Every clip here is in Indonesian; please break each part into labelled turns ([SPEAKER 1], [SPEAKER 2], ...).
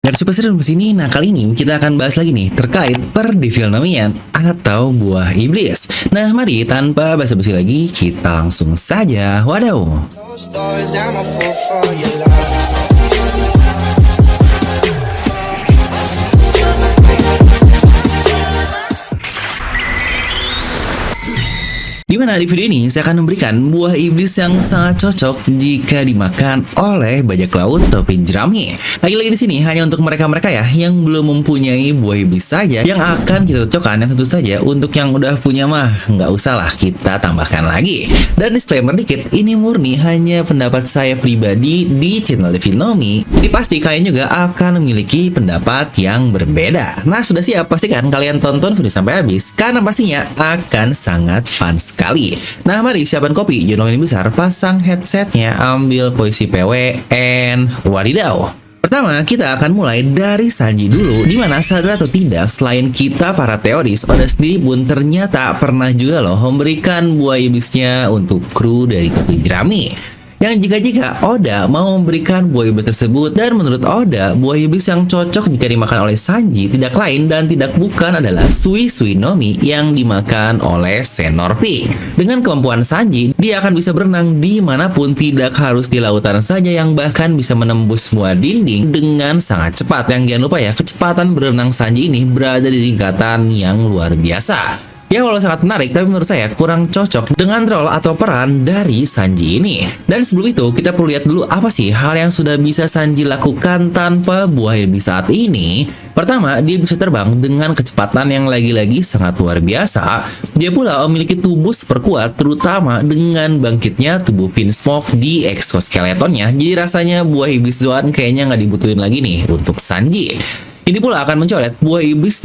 [SPEAKER 1] Super seru di sini. Nah, kali ini kita akan bahas lagi nih terkait perdevil-nomian atau buah iblis. Nah, mari tanpa basa-basi lagi kita langsung saja. Wadaw.
[SPEAKER 2] Closed doors, I'm a fool for your love.
[SPEAKER 1] Dimana di video ini saya akan memberikan buah iblis yang sangat cocok jika dimakan oleh bajak laut topi jerami. Lagi-lagi di sini hanya untuk mereka-mereka ya yang belum mempunyai buah iblis saja yang akan kita cocokkan, yang tentu saja untuk yang udah punya mah nggak usah lah kita tambahkan lagi. Dan disclaimer dikit, ini murni hanya pendapat saya pribadi di channel Devinomi. Jadi pasti kalian juga akan memiliki pendapat yang berbeda. Nah, sudah siap? Pastikan kalian tonton video sampai habis karena pastinya akan sangat fun sekali. Nah, mari siapkan kopi, jangan ini besar, pasang headsetnya, ambil posisi PW, and wadidaw. Pertama, kita akan mulai dari Sanji dulu, dimana sadar atau tidak, selain kita para teoris, Oda sendiri pun ternyata pernah juga loh memberikan buah iblisnya untuk kru dari topi jerami. Yang jika Oda mau memberikan buah iblis tersebut, dan menurut Oda, buah iblis yang cocok jika dimakan oleh Sanji tidak lain dan tidak bukan adalah Sui Sui Nomi yang dimakan oleh Senor P. Dengan kemampuan Sanji, dia akan bisa berenang dimanapun, tidak harus di lautan saja, yang bahkan bisa menembus semua dinding dengan sangat cepat. Yang jangan lupa ya, kecepatan berenang Sanji ini berada di tingkatan yang luar biasa. Ya, walau sangat menarik, tapi menurut saya kurang cocok dengan role atau peran dari Sanji ini. Dan sebelum itu, kita perlu lihat dulu apa sih hal yang sudah bisa Sanji lakukan tanpa buah iblis saat ini. Pertama, dia bisa terbang dengan kecepatan yang lagi-lagi sangat luar biasa. Dia pula memiliki tubuh super kuat, terutama dengan bangkitnya tubuh Vinsmoke di exoskeletonnya. Jadi rasanya buah iblis Zoan kayaknya nggak dibutuhin lagi nih untuk Sanji. Ini pula akan mencoret buah iblis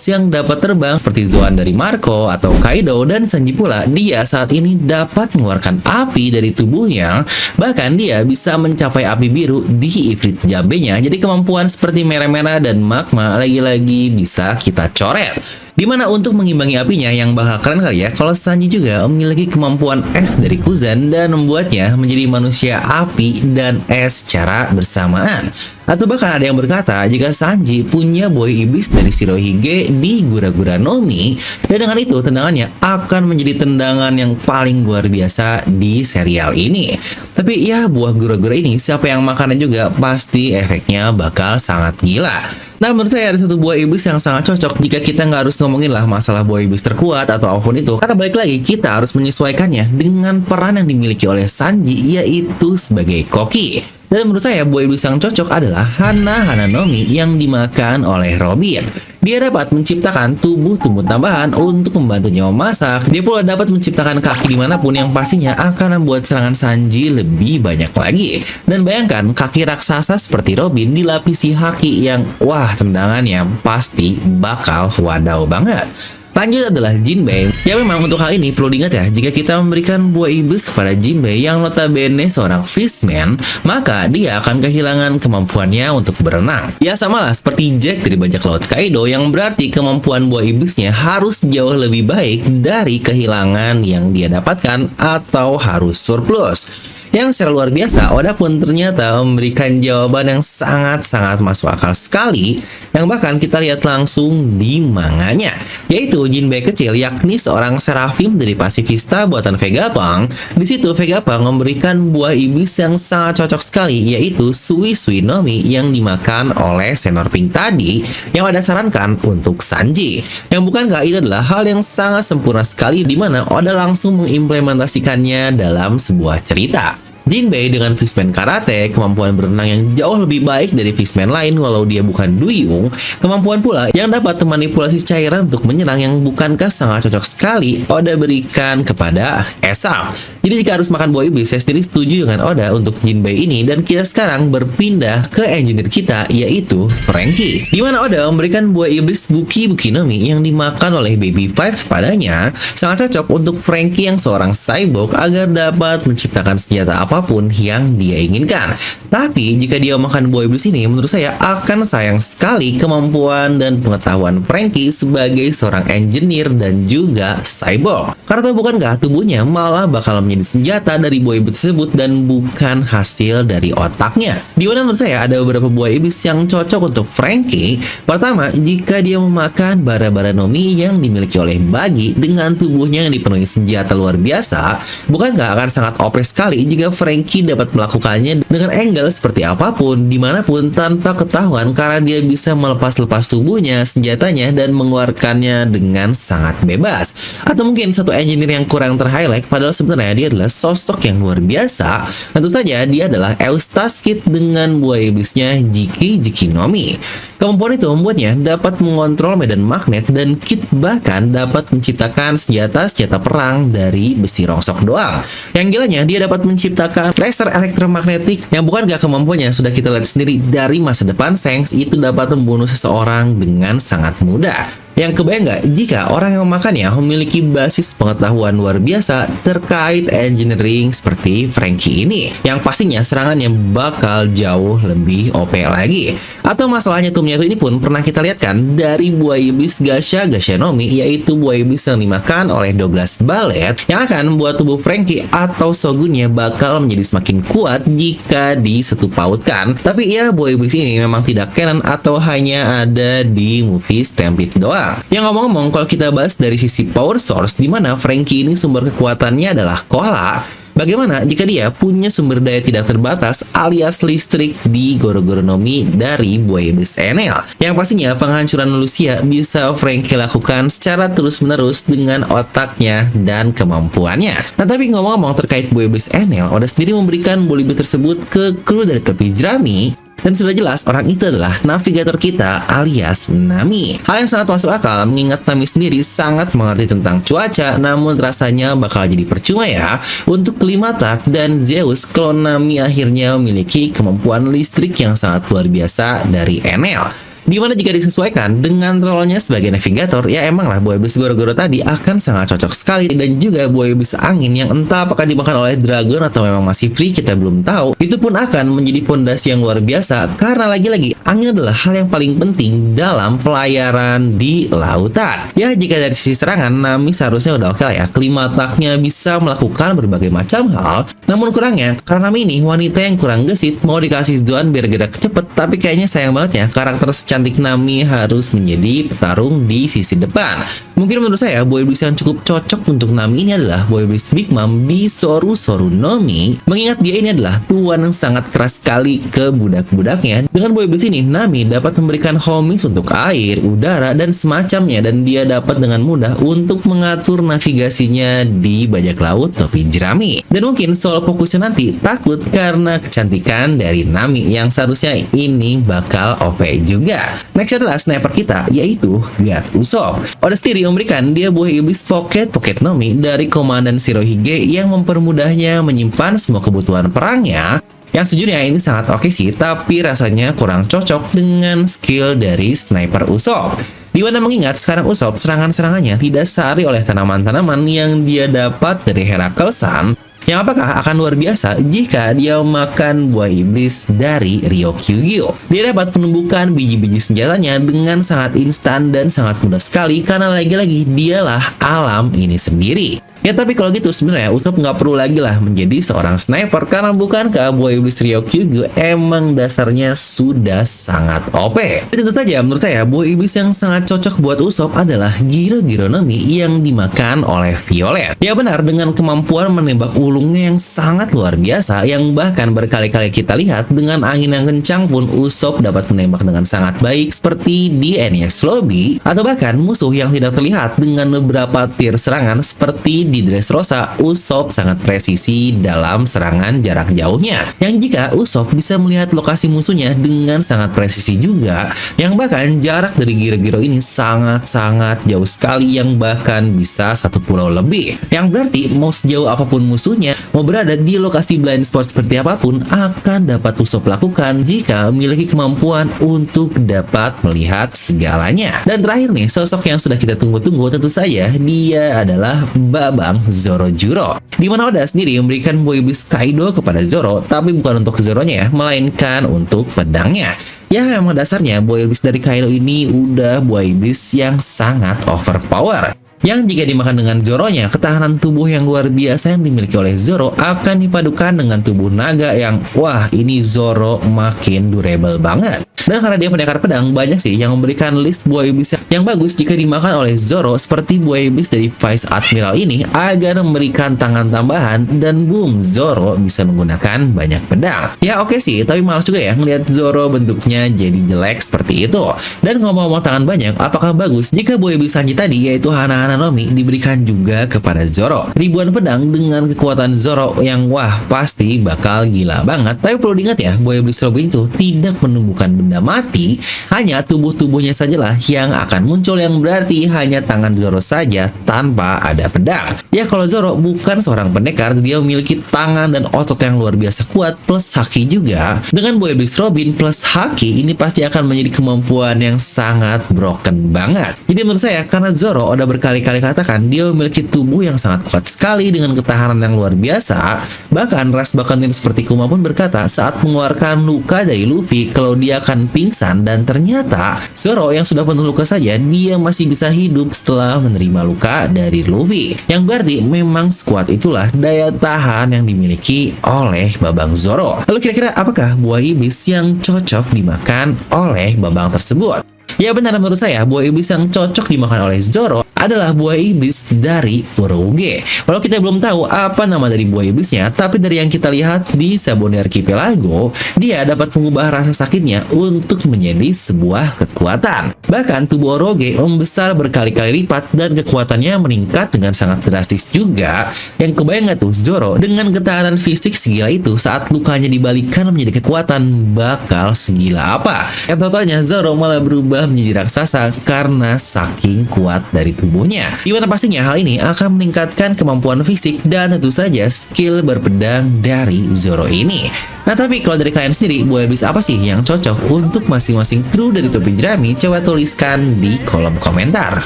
[SPEAKER 1] yang dapat terbang seperti Zoan dari Marco atau Kaido, dan Sanji pula dia saat ini dapat mengeluarkan api dari tubuhnya, bahkan dia bisa mencapai api biru di Ifrit Jambenya. Jadi kemampuan seperti merah-merah dan magma lagi-lagi bisa kita coret. Dimana untuk mengimbangi apinya, yang bakal keren kali ya kalau Sanji juga memiliki kemampuan es dari Kuzan dan membuatnya menjadi manusia api dan es secara bersamaan. Atau bahkan ada yang berkata jika Sanji punya buah iblis dari Shirohige di Gura-Gura Nomi, dan dengan itu tendangannya akan menjadi tendangan yang paling luar biasa di serial ini. Tapi ya, buah Gura-Gura ini siapa yang makannya juga pasti efeknya bakal sangat gila. Nah, menurut saya ada satu buah iblis yang sangat cocok jika kita nggak harus ngomongin lah masalah buah iblis terkuat atau apapun itu. Karena balik lagi, kita harus menyesuaikannya dengan peran yang dimiliki oleh Sanji, yaitu sebagai koki. Dan menurut saya buah iblis yang cocok adalah Hana Hananomi yang dimakan oleh Robin. Dia dapat menciptakan tubuh tumbuh tambahan untuk membantunya memasak. Dia pula dapat menciptakan kaki dimanapun yang pastinya akan membuat serangan Sanji lebih banyak lagi. Dan bayangkan kaki raksasa seperti Robin dilapisi haki yang wah, tendangannya pasti bakal wadaw banget. Lanjut adalah Jinbei. Ya, memang untuk hal ini perlu diingat ya, jika kita memberikan buah iblis kepada Jinbei yang notabene seorang fishman, maka dia akan kehilangan kemampuannya untuk berenang. Ya, samalah seperti Jack dari bajak laut Kaido, yang berarti kemampuan buah iblisnya harus jauh lebih baik dari kehilangan yang dia dapatkan atau harus surplus. Yang secara luar biasa, Oda pun ternyata memberikan jawaban yang sangat-sangat masuk akal sekali, yang bahkan kita lihat langsung di manganya, yaitu Jinbei kecil, yakni seorang Seraphim dari Pacifista buatan Vegapunk. Di situ Vegapunk memberikan buah iblis yang sangat cocok sekali, yaitu Sui Sui Nomi yang dimakan oleh Senor Pink tadi, yang Oda sarankan untuk Sanji. Yang bukankah itu adalah hal yang sangat sempurna sekali, di mana Oda langsung mengimplementasikannya dalam sebuah cerita. Jinbei dengan fishman karate, kemampuan berenang yang jauh lebih baik dari fishman lain walau dia bukan duyung, kemampuan pula yang dapat memanipulasi cairan untuk menyerang, yang bukankah sangat cocok sekali Oda berikan kepada Esam. Jadi jika harus makan buah iblis, saya sendiri setuju dengan Oda untuk Jinbei ini, dan kita sekarang berpindah ke engineer kita, yaitu Franky. Dimana Oda memberikan buah iblis Buki Buki Nomi yang dimakan oleh Baby Five padanya, sangat cocok untuk Franky yang seorang cyborg agar dapat menciptakan senjata apapun yang dia inginkan. Tapi jika dia makan buah iblis ini, menurut saya akan sayang sekali kemampuan dan pengetahuan Frankie sebagai seorang engineer dan juga cyborg. Karena bukankah tubuhnya malah bakal menjadi senjata dari buah iblis tersebut dan bukan hasil dari otaknya. Di mana menurut saya ada beberapa buah iblis yang cocok untuk Frankie. Pertama, jika dia memakan bara-bara Nomi yang dimiliki oleh Buggy dengan tubuhnya yang dipenuhi senjata luar biasa, bukankah akan sangat OP sekali jika Frankie dapat melakukannya dengan angle seperti apapun, dimanapun tanpa ketahuan karena dia bisa melepas-lepas tubuhnya, senjatanya, dan mengeluarkannya dengan sangat bebas. Atau mungkin satu engineer yang kurang terhighlight, padahal sebenarnya dia adalah sosok yang luar biasa. Tentu saja dia adalah Eustace Kid dengan buah iblisnya Jiki Nomi. Kemampuan itu membuatnya dapat mengontrol medan magnet dan Kid bahkan dapat menciptakan senjata perang dari besi rongsok doang. Yang gilanya dia dapat menciptakan laser elektromagnetik yang bukankah kemampuannya sudah kita lihat sendiri dari masa depan Shanks itu dapat membunuh seseorang dengan sangat mudah. Yang kebayang nggak jika orang yang memakannya memiliki basis pengetahuan luar biasa terkait engineering seperti Frankie ini, yang pastinya serangannya bakal jauh lebih OP lagi. Atau masalahnya tumnya itu ini pun pernah kita lihat kan dari buah iblis Gasha Nomi, yaitu buah iblis yang dimakan oleh Douglas Ballet yang akan membuat tubuh Frankie atau Shogunnya bakal menjadi semakin kuat jika disetup pautkan. Tapi ya buah iblis ini memang tidak canon atau hanya ada di movie Stampede doang. Yang ngomong-ngomong, kalau kita bahas dari sisi power source, di mana Frankie ini sumber kekuatannya adalah cola, bagaimana jika dia punya sumber daya tidak terbatas alias listrik di Goro-Goro Nomi dari buah iblis Enel? Yang pastinya penghancuran manusia bisa Frankie lakukan secara terus-menerus dengan otaknya dan kemampuannya. Nah, tapi ngomong-ngomong terkait buah iblis Enel, Oda sendiri memberikan buah iblis tersebut ke kru dari topi jerami. Dan sudah jelas orang itu adalah navigator kita alias Nami. Hal yang sangat masuk akal mengingat Nami sendiri sangat mengerti tentang cuaca, namun rasanya bakal jadi percuma ya untuk Klimatak dan Zeus kalau Nami akhirnya memiliki kemampuan listrik yang sangat luar biasa dari Enel. Dimana jika disesuaikan dengan role-nya sebagai navigator, ya emanglah buah iblis Goro-Goro tadi akan sangat cocok sekali. Dan juga buah iblis angin yang entah apakah dimakan oleh dragon atau memang masih free, kita belum tahu. Itu pun akan menjadi fondasi yang luar biasa karena lagi-lagi angin adalah hal yang paling penting dalam pelayaran di lautan. Ya jika dari sisi serangan, Nami seharusnya udah oke lah ya. Klimataknya bisa melakukan berbagai macam hal. Namun kurangnya, karena Nami ini wanita yang kurang gesit, mau dikasih Zoan biar gerak cepet, tapi kayaknya sayang banget ya karakter cantik Nami harus menjadi petarung di sisi depan. Mungkin menurut saya buah iblis yang cukup cocok untuk Nami ini adalah buah iblis Big Mom di Soru Nomi, mengingat dia ini adalah tuan yang sangat keras sekali ke budak-budaknya. Dengan buah iblis ini Nami dapat memberikan homings untuk air, udara, dan semacamnya, dan dia dapat dengan mudah untuk mengatur navigasinya di bajak laut topi jerami. Dan mungkin soal fokusnya nanti takut karena kecantikan dari Nami yang seharusnya ini bakal OP juga. Next adalah sniper kita, yaitu God Usopp. Oda sendiri memberikan dia buah iblis Pocket Nomi dari Komandan Shirohige yang mempermudahnya menyimpan semua kebutuhan perangnya. Yang sejujurnya ini sangat oke sih, tapi rasanya kurang cocok dengan skill dari sniper Usopp. Di mana mengingat sekarang Usopp serangan-serangannya didasari oleh tanaman-tanaman yang dia dapat dari Herakles Sun, yang apakah akan luar biasa jika dia makan buah iblis dari Ryokugyo. Dia dapat menumbuhkan biji-biji senjatanya dengan sangat instan dan sangat mudah sekali karena lagi-lagi dialah alam ini sendiri. Ya tapi kalau gitu sebenarnya Usopp nggak perlu lagi lah menjadi seorang sniper karena bukankah buah iblis Ryokugyo emang dasarnya sudah sangat OP. Dan tentu saja menurut saya buah iblis yang sangat cocok buat Usopp adalah Giro-Giro Nomi yang dimakan oleh Violet. Ya benar, dengan kemampuan menembak ulungnya yang sangat luar biasa yang bahkan berkali-kali kita lihat dengan angin yang kencang pun Usopp dapat menembak dengan sangat baik seperti di Enies Lobby, atau bahkan musuh yang tidak terlihat dengan beberapa tir serangan seperti di Dressrosa. Usopp sangat presisi dalam serangan jarak jauhnya, yang jika Usopp bisa melihat lokasi musuhnya dengan sangat presisi juga, yang bahkan jarak dari Giro-Giro ini sangat-sangat jauh sekali, yang bahkan bisa satu pulau lebih, yang berarti mau sejauh apapun musuhnya, mau berada di lokasi blind spot seperti apapun akan dapat Usopp lakukan jika memiliki kemampuan untuk dapat melihat segalanya. Dan terakhir nih, sosok yang sudah kita tunggu-tunggu tentu saja dia adalah Baba babang Zorojuro. Di mana Oda sendiri memberikan buah iblis Kaido kepada Zoro, tapi bukan untuk Zoronya ya, melainkan untuk pedangnya. Ya memang dasarnya buah iblis dari Kaido ini udah buah iblis yang sangat overpower. Yang jika dimakan dengan Zoronya, ketahanan tubuh yang luar biasa yang dimiliki oleh Zoro akan dipadukan dengan tubuh naga yang, wah ini Zoro makin durable banget. Dan karena dia pendekar pedang, banyak sih yang memberikan list buah iblis yang bagus jika dimakan oleh Zoro, seperti buah iblis dari Vice Admiral ini agar memberikan tangan tambahan dan boom, Zoro bisa menggunakan banyak pedang. Ya oke sih, tapi malas juga ya ngelihat Zoro bentuknya jadi jelek seperti itu. Dan ngomong-ngomong tangan banyak, apakah bagus jika buah iblis Sanji tadi yaitu Hana Nomi diberikan juga kepada Zoro? Ribuan pedang dengan kekuatan Zoro yang wah pasti bakal gila banget. Tapi perlu diingat ya, buah iblis Robin itu tidak menumbuhkan benda mati, hanya tubuh-tubuhnya sajalah yang akan muncul, yang berarti hanya tangan Zoro saja tanpa ada pedang. Ya kalau Zoro bukan seorang pendekar, dia memiliki tangan dan otot yang luar biasa kuat plus haki juga. Dengan buah iblis Robin plus haki ini pasti akan menjadi kemampuan yang sangat broken banget. Jadi menurut saya, karena Zoro udah berkali-kali katakan dia memiliki tubuh yang sangat kuat sekali dengan ketahanan yang luar biasa. Bahkan ras bakantin seperti Kuma pun berkata saat mengeluarkan luka dari Luffy kalau dia akan pingsan, dan ternyata Zoro yang sudah penuh luka saja dia masih bisa hidup setelah menerima luka dari Luffy. Yang berarti memang sekuat itulah daya tahan yang dimiliki oleh babang Zoro. Lalu kira-kira apakah buah iblis yang cocok dimakan oleh babang tersebut? Ya benar, menurut saya buah iblis yang cocok dimakan oleh Zoro adalah buah iblis dari Urouge. Walau kita belum tahu apa nama dari buah iblisnya, tapi dari yang kita lihat di Sabondi Archipelago, dia dapat mengubah rasa sakitnya untuk menjadi sebuah kekuatan. Bahkan tubuh Urouge membesar berkali-kali lipat dan kekuatannya meningkat dengan sangat drastis juga. Yang kebayang nggak tuh Zoro dengan ketahanan fisik segila itu saat lukanya dibalikan menjadi kekuatan bakal segila apa? Yang totalnya Zoro malah berubah menjadi raksasa karena saking kuat dari tubuhnya. Dimana pastinya hal ini akan meningkatkan kemampuan fisik dan tentu saja skill berpedang dari Zoro ini. Nah tapi kalau dari kalian sendiri, buah iblis apa sih yang cocok untuk masing-masing kru dari topi jerami? Coba tuliskan di kolom komentar.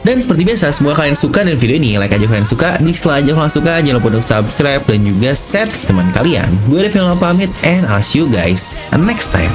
[SPEAKER 1] Dan seperti biasa, semoga kalian suka dengan video ini. Like aja kalian suka, dislike aja kalau suka. Jangan lupa untuk subscribe dan juga share ke teman kalian. Gue Devil pamit, and I'll see you guys next time.